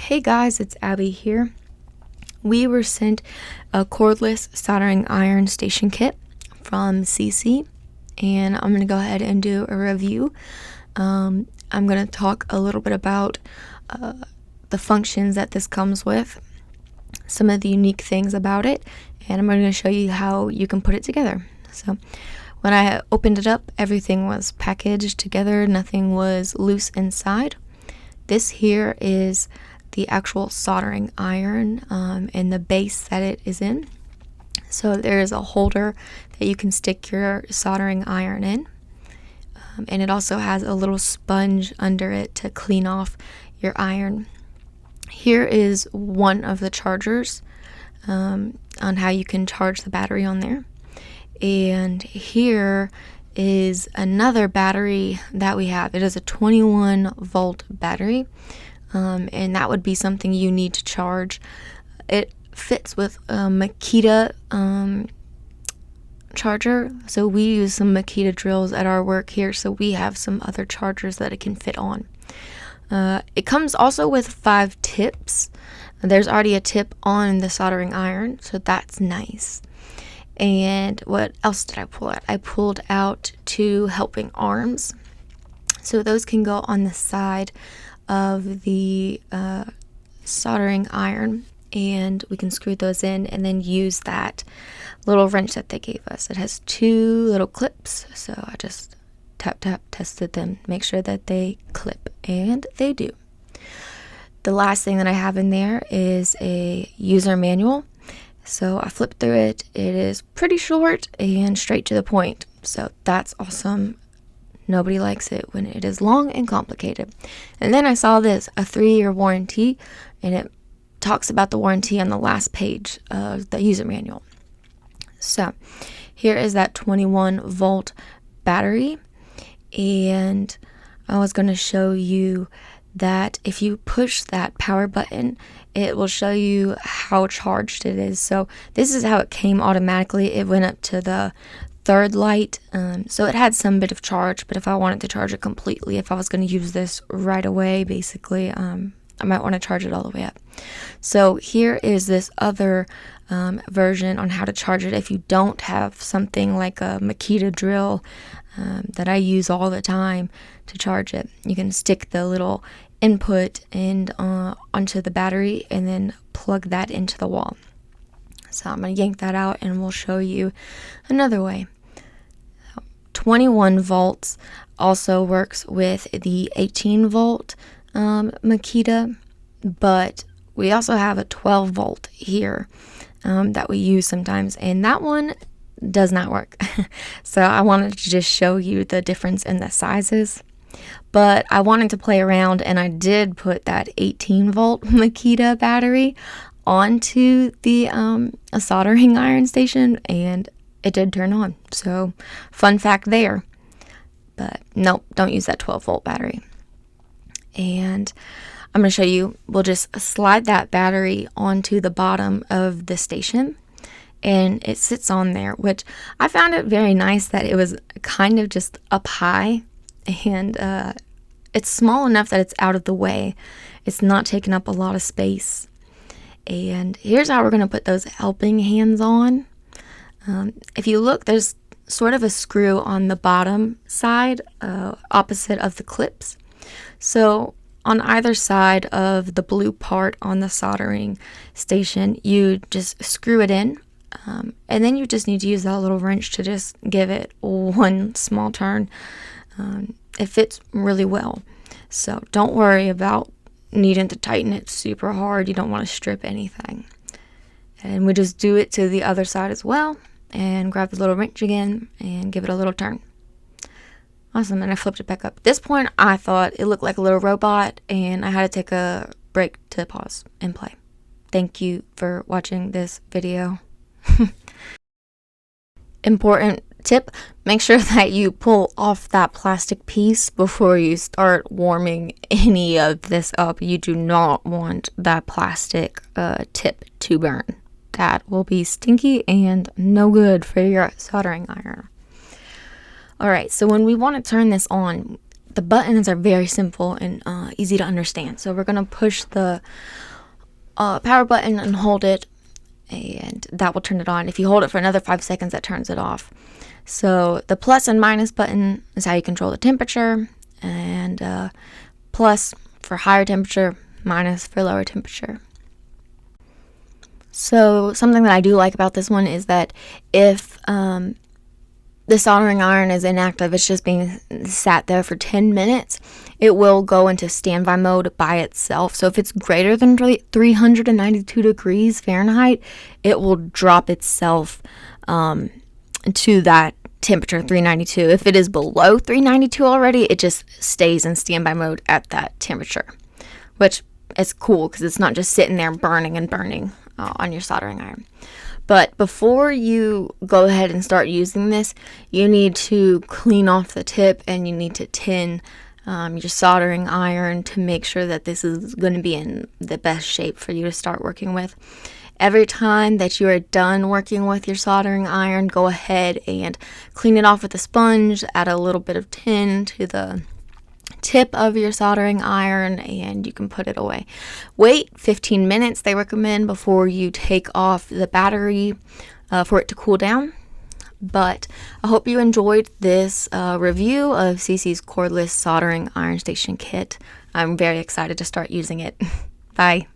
Hey guys, it's Abby here. We were sent a cordless soldering iron station kit from SeeSii, and I'm going to go ahead and do a review. I'm going to talk a little bit about the functions that this comes with, some of the unique things about it, and I'm going to show you how you can put it together. So when I opened it up, everything was packaged together, nothing was loose inside. This here is the actual soldering iron and the base that it is in. So there is a holder that you can stick your soldering iron in, and it also has a little sponge under it to clean off your iron. Here is one of the chargers on how you can charge the battery on there, and here is another battery that we have. It is a 21-volt battery. And that would be something you need to charge. It fits with a Makita charger, so we use some Makita drills at our work here, so we have some other chargers that it can fit on. It comes also with 5 tips. There's already a tip on the soldering iron, so that's nice. And what else did I pull out? I pulled out 2 helping arms, so those can go on the side of the soldering iron, and we can screw those in and then use that little wrench that they gave us. It has 2 little clips, so I just tap tested them, make sure that they clip, and they do. The last thing that I have in there is a user manual, so I flipped through it. It is pretty short and straight to the point, so that's awesome. Nobody likes it when it is long and complicated. And then I saw this, a 3-year warranty, and it talks about the warranty on the last page of the user manual. So here is that 21-volt battery, and I was going to show you that if you push that power button, it will show you how charged it is. So this is how it came automatically. It went up to the 3rd light, so it had some bit of charge, but if I wanted to charge it completely, if I was going to use this right away, basically, I might want to charge it all the way up. So here is this other version on how to charge it if you don't have something like a Makita drill that I use all the time to charge it. You can stick the little input and onto the battery and then plug that into the wall. So I'm going to yank that out and we'll show you another way. 21 volts also works with the 18-volt Makita, but we also have a 12-volt here that we use sometimes, and that one does not work. So I wanted to just show you the difference in the sizes, but I wanted to play around, and I did put that 18-volt Makita battery onto the a soldering iron station, and it did turn on. So fun fact there. But nope, don't use that 12-volt battery. And I'm going to show you, we'll just slide that battery onto the bottom of the station, and it sits on there, which I found it very nice that it was kind of just up high, and it's small enough that it's out of the way. It's not taking up a lot of space. And here's how we're going to put those helping hands on. If you look, there's sort of a screw on the bottom side, opposite of the clips. So on either side of the blue part on the soldering station, you just screw it in, and then you just need to use that little wrench to just give it one small turn. It fits really well, so don't worry about needing to tighten it super hard. You don't want to strip anything. And we just do it to the other side as well, and grab the little wrench again and give it a little turn. Awesome. And I flipped it back up. At this point, I thought it looked like a little robot, and I had to take a break to pause and play. Thank you for watching this video. Important tip, make sure that you pull off that plastic piece before you start warming any of this up. You do not want that plastic tip to burn. That will be stinky and no good for your soldering iron. Alright, so when we want to turn this on, the buttons are very simple and easy to understand. So we're going to push the power button and hold it, and that will turn it on. If you hold it for another 5 seconds, that turns it off. So the plus and minus button is how you control the temperature, and plus for higher temperature, minus for lower temperature. So something that I do like about this one is that if the soldering iron is inactive, it's just being sat there for 10 minutes, it will go into standby mode by itself. So if it's greater than 392 degrees Fahrenheit, it will drop itself to that temperature, 392. If it is below 392 already, it just stays in standby mode at that temperature, which is cool because it's not just sitting there burning and burning on your soldering iron. But before you go ahead and start using this, you need to clean off the tip and you need to tin your soldering iron to make sure that this is going to be in the best shape for you to start working with. Every time that you are done working with your soldering iron, go ahead and clean it off with a sponge, add a little bit of tin to the tip of your soldering iron, and you can put it away. Wait 15 minutes, they recommend, before you take off the battery for it to cool down. But I hope you enjoyed this review of SeeSii's cordless soldering iron station kit. I'm very excited to start using it. Bye.